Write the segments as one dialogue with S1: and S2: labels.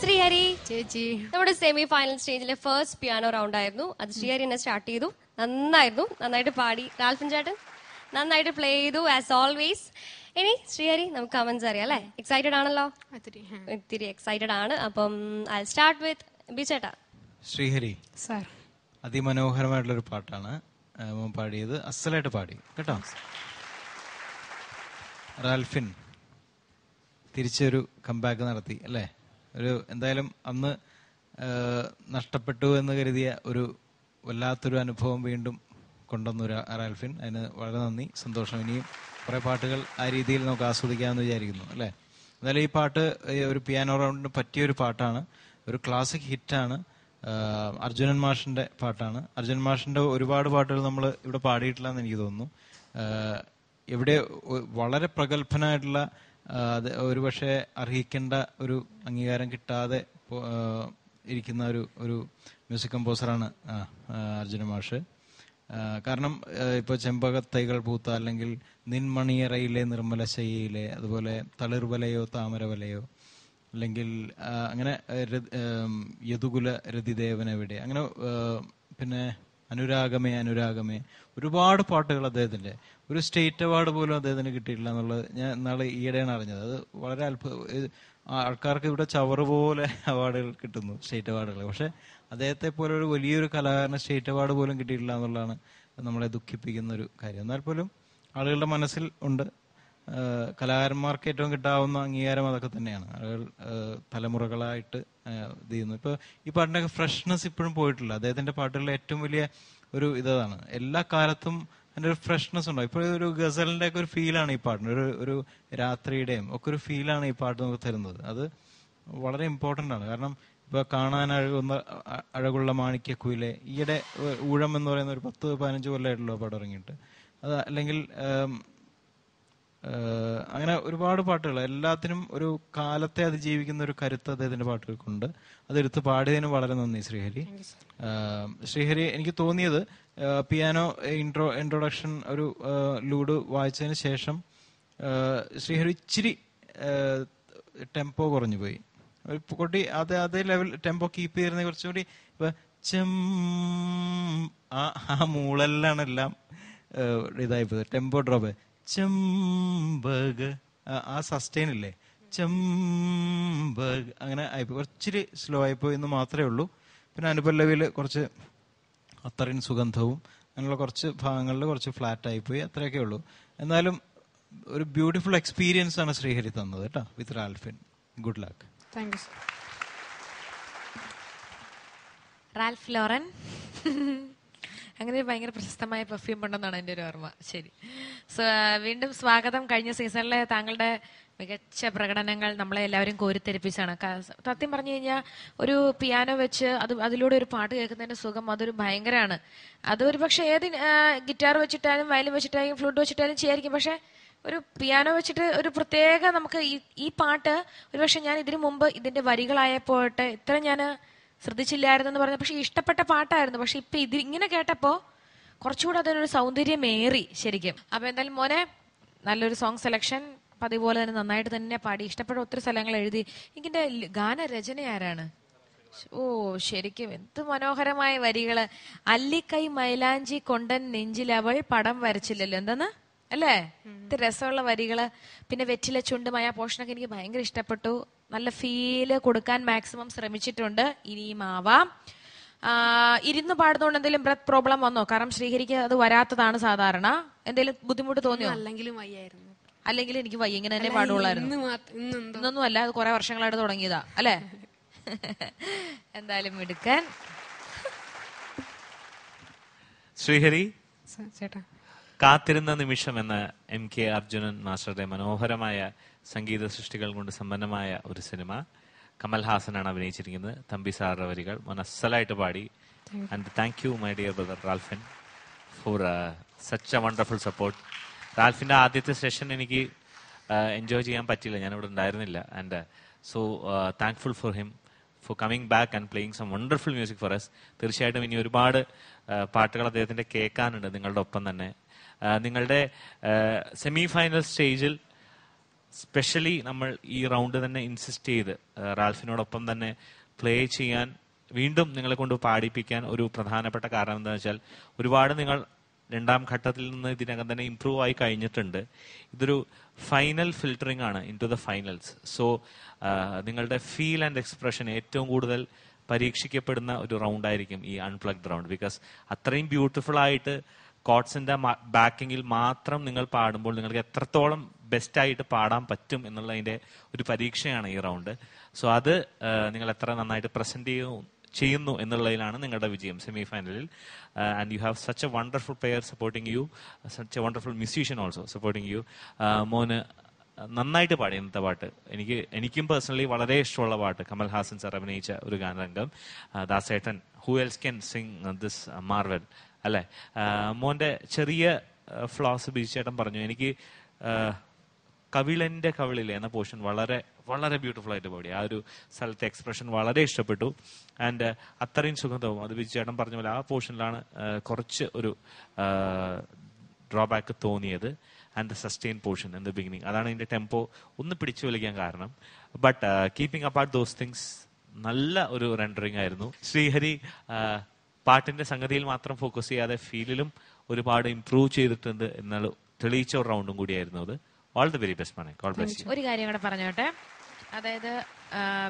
S1: ശ്രീഹരി
S2: ചേച്ചി,
S1: നമ്മുടെ semi final സ്റ്റേജിലെ ഫസ്റ്റ് പിയാനോ റൗണ്ട് ആയിരുന്നു. അത് ശ്രീഹരി എന്നെ സ്റ്റാർട്ട് ചെയ്തു. നന്നായിട്ട് പാടി. റാൽഫിൻ ചേട്ടൻ നന്നായിട്ട് പ്ലേ ചെയ്തു ആസ് ഓൾവേസ്. ഇനി ശ്രീഹരി നമുക്ക് കമന്റ്സ് അറിയാം അല്ലെ? എക്സൈറ്റഡ് ആണല്ലോ? ഇത്തിരി എക്സൈറ്റഡ് ആണ്. അപ്പം ഐ സ്റ്റാർട്ട് വിത്ത് ബി ചേട്ടാ.
S3: ശ്രീഹരി
S2: സാർ,
S3: അതിമനോഹരമായിട്ടുള്ളൊരു പാട്ടാണ് പാടിയത്. അസലായിട്ട് പാടി കേട്ടോ. റാൽഫിൻ തിരിച്ചൊരു കംബാക്ക് നടത്തി അല്ലേ? എന്തായാലും അന്ന് നഷ്ടപ്പെട്ടു എന്ന് കരുതിയ ഒരു വല്ലാത്തൊരു അനുഭവം വീണ്ടും കൊണ്ടുവന്നു റാൽഫിൻ. അതിന് വളരെ നന്ദി, സന്തോഷം. ഇനിയും കുറെ പാട്ടുകൾ ആ രീതിയിൽ നമുക്ക് ആസ്വദിക്കാമെന്ന് വിചാരിക്കുന്നു അല്ലേ? എന്തായാലും ഈ പാട്ട് ഒരു പിയാനോ റൗണ്ടിന് പറ്റിയൊരു പാട്ടാണ്. ഒരു ക്ലാസിക് ഹിറ്റാണ്. അർജുനൻ മാഷിന്റെ പാട്ടാണ്. അർജുനൻ മാഷിന്റെ ഒരുപാട് പാട്ടുകൾ നമ്മൾ ഇവിടെ പാടിയിട്ടില്ല എന്ന് എനിക്ക് തോന്നുന്നു. ഇവിടെ വളരെ പ്രഗത്ഭനായിട്ടുള്ള ഒരുപക്ഷെ അർഹിക്കേണ്ട ഒരു അംഗീകാരം കിട്ടാതെ ഇരിക്കുന്ന ഒരു മ്യൂസിക് കമ്പോസറാണ് അർജുന മാഷ്. കാരണം ഇപ്പൊ ചെമ്പകത്തൈകൾ പൂത്ത, അല്ലെങ്കിൽ നിൻമണിയറയിലെ നിർമ്മല ശയ്യയിലെ, അതുപോലെ തളിർവലയോ താമരവലയോ, അല്ലെങ്കിൽ അങ്ങനെ യദുകുല രതിദേവനെവിടെ, അങ്ങനെ പിന്നെ അനുരാഗമേ ഒരുപാട് പാട്ടുകൾ അദ്ദേഹത്തിന്റെ. ഒരു സ്റ്റേറ്റ് അവാർഡ് പോലും അദ്ദേഹത്തിന് കിട്ടിയിട്ടില്ല എന്നുള്ളത് ഞാൻ നാളെ ഈയിടെയാണ് അറിഞ്ഞത്. അത് വളരെ ആൾക്കാർക്ക് ഇവിടെ ചവറ് പോലെ അവാർഡുകൾ കിട്ടുന്നു, സ്റ്റേറ്റ് അവാർഡുകൾ. പക്ഷെ അദ്ദേഹത്തെ പോലെ ഒരു വലിയൊരു കലാകാരന് സ്റ്റേറ്റ് അവാർഡ് പോലും കിട്ടിയിട്ടില്ല എന്നുള്ളതാണ് നമ്മളെ ദുഃഖിപ്പിക്കുന്ന ഒരു കാര്യം. എന്നാൽ പോലും ആളുകളുടെ മനസ്സിൽ ഉണ്ട്. കലാകാരന്മാർക്ക് ഏറ്റവും കിട്ടാവുന്ന അംഗീകാരം അതൊക്കെ തന്നെയാണ്. ആളുകൾ തലമുറകളായിട്ട് ഇത് ചെയ്യുന്നു. ഇപ്പൊ ഈ പാട്ടിന്റെ ഫ്രഷ്നെസ് ഇപ്പോഴും പോയിട്ടില്ല. അദ്ദേഹത്തിന്റെ പാട്ടുകളിലെ ഏറ്റവും വലിയ ഒരു ഇതാണ്, എല്ലാ കാലത്തും അതിന്റെ ഒരു ഫ്രഷ്നെസ് ഉണ്ടാവും. ഇപ്പോൾ ഒരു ഗസലിന്റെ ഒക്കെ ഒരു ഫീലാണ് ഈ പാട്ടിന്, ഒരു രാത്രിയുടെയും ഒക്കെ ഒരു ഫീലാണ് ഈ പാട്ട് നമുക്ക് തരുന്നത്. അത് വളരെ ഇമ്പോർട്ടന്റ് ആണ്. കാരണം ഇപ്പൊ കാണാൻ അഴകുള്ള മാണിക്യക്കുയിലെ, ഈയിടെ ഊഴം എന്ന് പറയുന്ന ഒരു 10-15 കൊല്ലമായിട്ടുള്ള പാട്ട് ഇറങ്ങിയിട്ട്, അത് അല്ലെങ്കിൽ അങ്ങനെ ഒരുപാട് പാട്ടുകൾ, എല്ലാത്തിനും ഒരു കാലത്തെ അതിജീവിക്കുന്ന ഒരു കരുത്ത് അദ്ദേഹത്തിന്റെ പാട്ടുകൾക്കുണ്ട്. അതെടുത്ത് പാടിയതിന് വളരെ നന്ദി ശ്രീഹരി. ശ്രീഹരി, എനിക്ക് തോന്നിയത് പിയാനോ ഇൻട്രൊഡക്ഷൻ ഒരു ലൂഡ് വായിച്ചതിന് ശേഷം ശ്രീഹരി ഇച്ചിരി ടെമ്പോ കുറഞ്ഞു പോയി. കുട്ടി അതേ ലെവൽ ടെമ്പോ കീപ്പ് ചെയ്യുന്ന കുറച്ചുകൂടി ഇപ്പൊ ആ മൂളെല്ലാം ഇതായിപ്പോയത്, ടെമ്പോ ഡ്രോപ്പ്. ചെമ്പക ആ സസ്റ്റെയിൻ ഇല്ലേ, ചെമ്പക അങ്ങനെ ആയിപ്പോ കുറച്ചിരി സ്ലോ ആയിപ്പോ എന്ന് മാത്രമേ ഉള്ളൂ. പിന്നെ അനുപല്ലവിയിൽ കുറച്ച് അത്തറിൻ സുഗന്ധവും അങ്ങനെയുള്ള കുറച്ച് ഭാഗങ്ങളിൽ കുറച്ച് ഫ്ലാറ്റ് ആയിപ്പോയി, അത്രയൊക്കെ ഉള്ളൂ. എന്നാലും ഒരു ബ്യൂട്ടിഫുൾ എക്സ്പീരിയൻസ് ആണ് ശ്രീഹരി തന്നത് കേട്ടോ വിത്ത് റാൽഫിൻ. Good luck.
S2: Thank you.
S4: Ralph Lauren അങ്ങനെ ഭയങ്കര പ്രശസ്തമായ പെർഫ്യൂം ഉണ്ടെന്നാണ് എൻ്റെ ഒരു ഓർമ്മ. ശരി, വീണ്ടും സ്വാഗതം. കഴിഞ്ഞ സീസണിലെ താങ്കളുടെ മികച്ച പ്രകടനങ്ങൾ നമ്മളെ എല്ലാവരും കോരിത്തെരിപ്പിച്ചാണ്. സത്യം പറഞ്ഞു കഴിഞ്ഞാൽ ഒരു പിയാനോ വെച്ച് അതിലൂടെ ഒരു പാട്ട് കേൾക്കുന്നതിന്റെ സുഖം അതൊരു ഭയങ്കരമാണ്. അതൊരു പക്ഷെ ഏത് ഗിറ്റാർ വെച്ചിട്ടാലും വയലിൻ വെച്ചിട്ടാലും ഫ്ലൂട്ട് വെച്ചിട്ടാലും ചെയ്യായിരിക്കും. പക്ഷെ ഒരു പിയാനോ വെച്ചിട്ട് ഒരു പ്രത്യേക നമുക്ക് ഈ പാട്ട് ഒരുപക്ഷെ ഞാൻ ഇതിനു മുമ്പ് ഇതിന്റെ വരികളായപ്പോട്ടെ ഇത്ര ഞാൻ ശ്രദ്ധിച്ചില്ലായിരുന്നു പറഞ്ഞ, പക്ഷെ ഇഷ്ടപ്പെട്ട പാട്ടായിരുന്നു. പക്ഷെ ഇപ്പൊ ഇങ്ങനെ കേട്ടപ്പോ കുറച്ചുകൂടെ അതിനൊരു സൗന്ദര്യമേറി ശരിക്കും. അപ്പൊ എന്തായാലും മോനെ നല്ലൊരു സോങ് സെലക്ഷൻ, അതുപോലെ തന്നെ നന്നായിട്ട് തന്നെ പാടി. ഇഷ്ടപ്പെട്ട ഒത്തിരി സ്ഥലങ്ങൾ എഴുതി. ഇതിന്റെ ഗാനരചന ആരാണ്? ഓ ശരിക്കും എന്ത് മനോഹരമായ വരികള്. അല്ലിക്കൈ മൈലാഞ്ചി കൊണ്ടൻ നെഞ്ചിലവൾ പടം വരച്ചില്ലല്ലോ, എന്താന്ന് അല്ലേ? ഇത് രസമുള്ള വരികള്. പിന്നെ വെറ്റില ചുണ്ടുമായ പോർഷനൊക്കെ എനിക്ക് ഭയങ്കര ഇഷ്ടപ്പെട്ടു. നല്ല ഫീല് കൊടുക്കാൻ മാക്സിമം ശ്രമിച്ചിട്ടുണ്ട്. ഇനിയും ആവാം. ഇരുന്ന് പാടുന്നതുകൊണ്ട് എന്തെങ്കിലും ബ്രത്ത് പ്രോബ്ലം വന്നോ? കാരണം ശ്രീഹരിക്ക് അത് വരാത്തതാണ് സാധാരണ. എന്തെങ്കിലും ബുദ്ധിമുട്ട് തോന്നിയോ? അല്ലെങ്കിൽ എനിക്ക് വയ്യ, ഇങ്ങനെ തന്നെ പാടുള്ളായിരുന്നു. ഇന്നൊന്നും അല്ല, അത് കുറെ വർഷങ്ങളായിട്ട് തുടങ്ങിയതാ അല്ലേ? എന്തായാലും എടുക്കാൻ
S5: ശ്രീഹരി
S2: ചേട്ടാ,
S5: കാത്തിരുന്ന നിമിഷം എന്ന MK അർജുനൻ മാസ്റ്ററുടെ മനോഹരമായ സംഗീത സൃഷ്ടികൾ കൊണ്ട് സമ്പന്നമായ ഒരു സിനിമ. കമൽഹാസനാണ് അഭിനയിച്ചിരിക്കുന്നത്. തമ്പി സാറിന്റെ വരികൾ മനസ്സലായിട്ട് പാടി. And thank you my dear brother Ralfin for such a wonderful support. റാൽഫിന്റെ ആദ്യത്തെ സെഷൻ എനിക്ക് എൻജോയ് ചെയ്യാൻ പറ്റില്ല, ഞാനിവിടെ ഉണ്ടായിരുന്നില്ല. And so thankful for him for coming back and playing some wonderful music for us. തീർച്ചയായിട്ടും ഇനി ഒരുപാട് പാട്ടുകൾ അദ്ദേഹത്തിന്റെ കേൾക്കാനുണ്ട് നിങ്ങളുടെ ഒപ്പം തന്നെ. നിങ്ങളുടെ സെമി ഫൈനൽ സ്റ്റേജിൽ സ്പെഷ്യലി നമ്മൾ ഈ റൗണ്ട് തന്നെ ഇൻസിസ്റ്റ് ചെയ്ത് റാൽഫിനോടൊപ്പം തന്നെ പ്ലേ ചെയ്യാൻ വീണ്ടും നിങ്ങളെ കൊണ്ട് പാടിപ്പിക്കാൻ ഒരു പ്രധാനപ്പെട്ട കാരണം എന്താണെന്ന് വെച്ചാൽ ഒരുപാട് നിങ്ങൾ രണ്ടാം ഘട്ടത്തിൽ നിന്ന് ഇതിനകം തന്നെ ഇംപ്രൂവ് ആയി കഴിഞ്ഞിട്ടുണ്ട്. ഇതൊരു ഫൈനൽ ഫിൽറ്ററിംഗ് ആണ് into the finals. So നിങ്ങളുടെ ഫീൽ ആൻഡ് എക്സ്പ്രഷൻ ഏറ്റവും കൂടുതൽ പരീക്ഷിക്കപ്പെടുന്ന ഒരു റൗണ്ട് ആയിരിക്കും ഈ അൺപ്ലഗ്ഡ് റൗണ്ട്. ബിക്കോസ് അത്രയും ബ്യൂട്ടിഫുൾ ആയിട്ട് കോട്സിന്റെ ബാക്കിങ്ങിൽ മാത്രം നിങ്ങൾ പാടുമ്പോൾ നിങ്ങൾക്ക് എത്രത്തോളം ബെസ്റ്റ് ആയിട്ട് പാടാൻ പറ്റും എന്നുള്ളതിന്റെ ഒരു പരീക്ഷയാണ് ഈ റൗണ്ട്. സോ അത് നിങ്ങൾ എത്ര നന്നായിട്ട് പ്രസന്റ് ചെയ്യുന്നു എന്നുള്ളതിലാണ് നിങ്ങളുടെ വിജയം സെമി ഫൈനലിൽ. And you have such a wonderful player supporting you, such a wonderful musician also supporting you. മോന് നന്നായിട്ട് പാടി ഇന്നത്തെ പാട്ട്. എനിക്കും പേഴ്സണലി വളരെ ഇഷ്ടമുള്ള പാട്ട്, കമൽ ഹാസൻ സാർ അഭിനയിച്ച ഒരു ഗാനരംഗം. ദാസേട്ടൻ, who else can sing this Marvel അല്ലെ. മോന്റെ ചെറിയ ഫ്ലോസ് ബിജുചേട്ടൻ പറഞ്ഞു. എനിക്ക് കവിളന്റെ കവിളിലെ എന്ന പോർഷൻ വളരെ വളരെ ബ്യൂട്ടിഫുൾ ആയിട്ട് പാടി. ആ ഒരു സ്ഥലത്തെ എക്സ്പ്രഷൻ വളരെ ഇഷ്ടപ്പെട്ടു. ആൻഡ് അത്രയും സുഗന്ധവും അത് ബിജുചേട്ടൻ പറഞ്ഞ പോലെ ആ പോർഷനിലാണ് കുറച്ച് ഒരു ഡ്രോബാക്ക് തോന്നിയത്. And the sustain portion in the beginning, അതാണ് ഇതിന്റെ ടെമ്പോ ഒന്ന് പിടിച്ചു വലിക്കാൻ കാരണം. But keeping apart those things നല്ല ഒരു റെൻഡറിങ് ആയിരുന്നു. ശ്രീഹരി പാട്ടിന്റെ സംഗതിയിൽ മാത്രം ഫോക്കസ് ചെയ്യാതെ ഫീലിലും ഒരുപാട് ഇംപ്രൂവ് ചെയ്തിട്ടുണ്ട് എന്നുള്ള തെളിയിച്ച ഒരു റൗണ്ടും കൂടിയായിരുന്നു അത്. All the very best Mane. God bless you.
S4: ഒരു കാര്യം കൂടെ പറഞ്ഞോട്ടെ. അതായത്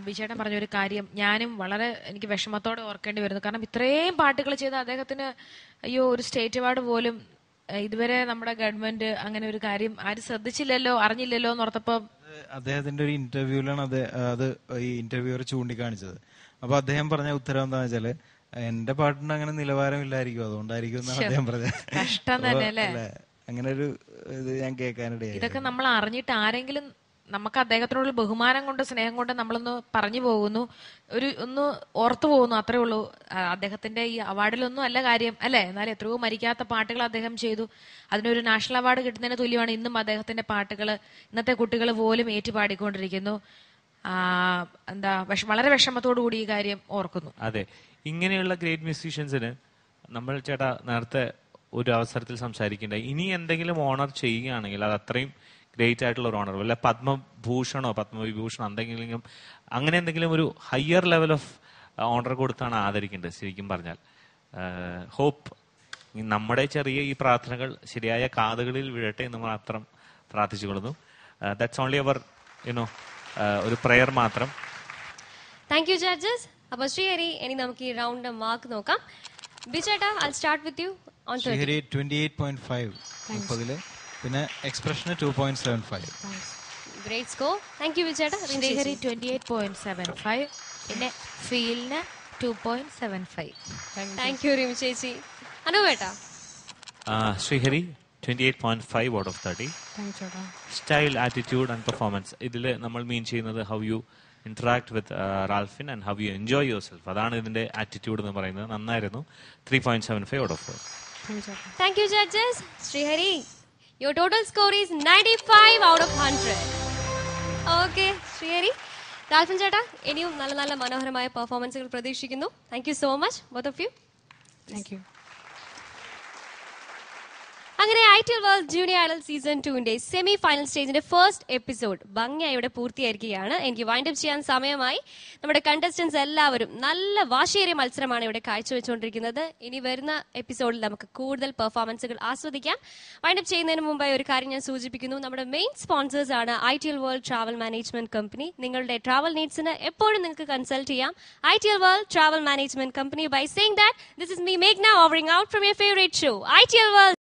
S4: ബിജേട്ടൻ പറഞ്ഞ ഒരു കാര്യം ഞാനും വളരെ എനിക്ക് വിഷമത്തോടെ ഓർക്കേണ്ടി വരുന്നു. കാരണം ഇത്രയും പാട്ടുകൾ ചെയ്ത് അദ്ദേഹത്തിന് അയ്യോ ഒരു സ്റ്റേറ്റ് അവാർഡ് പോലും ഇതുവരെ നമ്മുടെ ഗവൺമെന്റ് അങ്ങനെ ഒരു കാര്യം ആരും ശ്രദ്ധിച്ചില്ലല്ലോ, അറിഞ്ഞില്ലല്ലോ എന്ന് ഓർത്തപ്പോ
S3: അദ്ദേഹത്തിന്റെ ഒരു ഇന്റർവ്യൂവിലാണ് അത് ഈ ഇന്റർവ്യൂവർ ചൂണ്ടിക്കാണിച്ചത്. അപ്പൊ അദ്ദേഹം പറഞ്ഞ ഉത്തരം എന്താണെന്ന് വെച്ചാല് എന്റെ പാട്ടിന് അങ്ങനെ നിലവാരമില്ലായിരിക്കും, അതുകൊണ്ടായിരിക്കും എന്നാണ് അദ്ദേഹം പറഞ്ഞത്.
S4: കഷ്ടം തന്നെ അല്ലേ.
S3: അങ്ങനെ ഒരു ഇത് ഞാൻ കേൾക്കാനിടയായി.
S4: ഇതൊക്കെ നമ്മൾ അറിഞ്ഞിട്ട് ആരെങ്കിലും നമുക്ക് അദ്ദേഹത്തിനോട് ബഹുമാനം കൊണ്ട് സ്നേഹം കൊണ്ട് നമ്മളൊന്ന് പറഞ്ഞു പോകുന്നു, ഒന്ന് ഓർത്തു പോകുന്നു, അത്രേ ഉള്ളൂ. അദ്ദേഹത്തിന്റെ ഈ അവാർഡിലൊന്നും അല്ല കാര്യം അല്ലെ. എന്നാലും എത്രയോ മരിക്കാത്ത പാട്ടുകൾ അദ്ദേഹം ചെയ്തു. അതിനൊരു നാഷണൽ അവാർഡ് കിട്ടുന്നതിന് തുല്യമാണ് ഇന്നും അദ്ദേഹത്തിന്റെ പാട്ടുകൾ ഇന്നത്തെ കുട്ടികൾ പോലും ഏറ്റുപാടിക്കൊണ്ടിരിക്കുന്നു. എന്താ വളരെ വിഷമത്തോടു കൂടി ഈ കാര്യം ഓർക്കുന്നു.
S5: അതെ, ഇങ്ങനെയുള്ള ഗ്രേറ്റ് മ്യൂസീഷ്യൻസിന് നമ്മൾ ചേട്ടാ നേരത്തെ ഒരു അവസരത്തിൽ സംസാരിക്കേണ്ട, ഇനി എന്തെങ്കിലും ഓണർ ചെയ്യുകയാണെങ്കിൽ അത് അത്രയും ഗ്രേറ്റ് ആയിട്ടുള്ള ഒരു ഓണർ, വല്ല പത്മഭൂഷണോ പത്മവിഭൂഷണോ എന്തെങ്കിലും അങ്ങനെ എന്തെങ്കിലും ഒരു ഹയർ ലെവൽ ഓഫ് ഓണർ കൊടുത്താണ് ആദരിക്കേണ്ടത് ശരിക്കും പറഞ്ഞാൽ. ഹോപ്പ് നമ്മുടെ ചെറിയ ഈ പ്രാർത്ഥനകൾ ശരിയായ കാതുകളിൽ വീഴട്ടെ എന്ന് മാത്രം പ്രാർത്ഥിച്ചുകൊള്ളുന്നു. ദാറ്റ്സ് ഓൺലി അവർ ഒരു പ്രയർ മാത്രം.
S1: Thank you judges. അപ്പൊ ശ്രീഹരി, ഇനി നമുക്ക് ഈ റൗണ്ട് മാർക്ക് നോക്കാം. ബിജേട്ടാ, I start with you on 30.
S3: Sreehari 28.5 30, പിന്നെ എക്സ്പ്രഷന് 2.75.
S1: Great score. താങ്ക് യു ബിജേട്ടാ.
S4: ശ്രീഹരി 28.75, പിന്നെ ഫീലിന് 2.75.
S1: താങ്ക് യു റിമി ചേച്ചി. അനുവേട്ടാ?
S5: Sreehari 28.5 out of 30. Style, attitude and performance, ഇതിൽ നമ്മൾ മീൻ ചെയ്യുന്നത് how you interact with Ralfin and how you enjoy yourself. അതാണ് ഇതിന്റെ ആറ്റിറ്റ്യൂഡ് എന്ന് പറയുന്നത്. നന്നായിരുന്നു. 3.75 out of 4.
S1: Thank you judges. Srihari, your total score is 95 out of 100. Okay, Srihari. Ralphin ചേട്ടാ, ഇനിയും നല്ല നല്ല മനോഹരമായ പെർഫോമൻസുകൾ പ്രതീക്ഷിക്കുന്നു. Thank you so much, both of you.
S4: Thank you.
S1: അങ്ങനെ ITL World Junior Idol season 2ന്റെ സെമി ഫൈനൽ സ്റ്റേജിന്റെ first episode ഭംഗിയായി ഇവിടെ പൂർത്തിയായിരിക്കുകയാണ്. എനിക്ക് വൈൻഡ് അപ്പ് ചെയ്യാൻ സമയമായി. നമ്മുടെ കണ്ടസ്റ്റൻസ് എല്ലാവരും നല്ല വാശിയേറിയ മത്സരമാണ് ഇവിടെ കാഴ്ചവെച്ചുകൊണ്ടിരിക്കുന്നത്. ഇനി വരുന്ന എപ്പിസോഡിൽ നമുക്ക് കൂടുതൽ പെർഫോമൻസുകൾ ആസ്വദിക്കാം. വൈൻഡ് അപ്പ് ചെയ്യുന്നതിന് മുമ്പായി ഒരു കാര്യം ഞാൻ സൂചിപ്പിക്കുന്നു. നമ്മുടെ മെയിൻ സ്പോൺസേഴ്സ് ആണ് ITL World Travel Management Company. നിങ്ങളുടെ ട്രാവൽ നീഡ്സിന് എപ്പോഴും നിങ്ങൾക്ക് കൺസൾട്ട് ചെയ്യാം ITL World Travel Management Company by saying that this is me Meghna offering out from your favorite show ITL World.